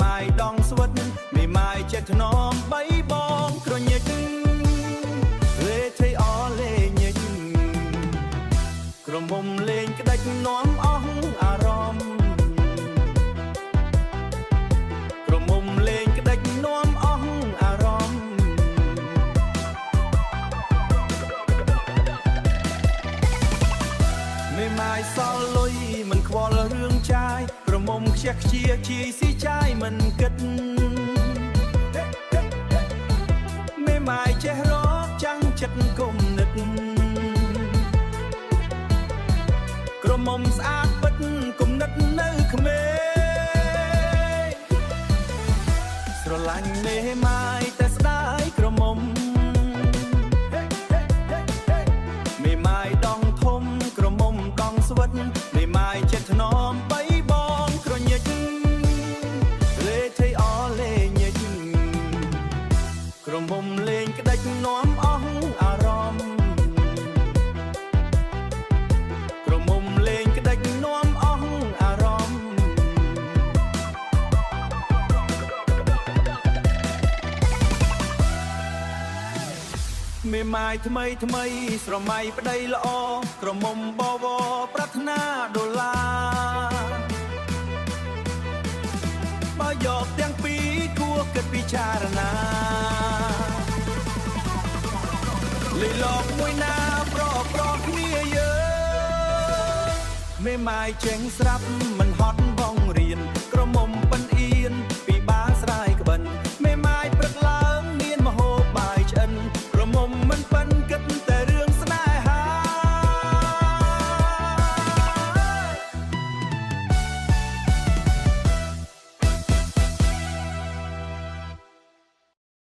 ម៉ាយដងស្វិតមេម៉ាយចេះថ្នមបីបងក្រញិចលេថៃអលេញិចក្រមុំលេងក្តាច់នាំអស់អារម្មណ៍ក្រមុំលេងក្តាច់នាំអស់អារម្មណ៍មេម៉ាយសល់លុយមិនខ្វល់រឿងចាយក្រមុំខ្ជះខ្ជាជាស៊ីចាយមិនគិតមេម៉ាយចេះរកចាំងចិត្តគុំនិតក្រមុំស្អាតពិតគុំនិតនៅក្មេងស្រឡាញ់មេម៉ាយតែស្ដាយក្រមុំមេម៉ាយដងធំក្រមុំដងស្វិតមេម៉ាយចិត្តថ្នមបីបងក្រញិចលេថៃអលេញិចក្រមុំលេងក្តាច់នាំអស់អារម្មណ៍ក្រមុំលេងក្តាច់នាំអស់អារម្មណ៍មេម៉ាយថ្មីថ្មីស្រមៃប្តីល្អក្រមុំបវរប្រាថ្នាដុល្លារបើយកទាំងពីរគួរគិតពិចារណាលីឡកមួយណាប្រគ្នាយើងមេម៉ាយចេញស្រាប់មិនហត់បងរៀនក្រមុំប៉ិន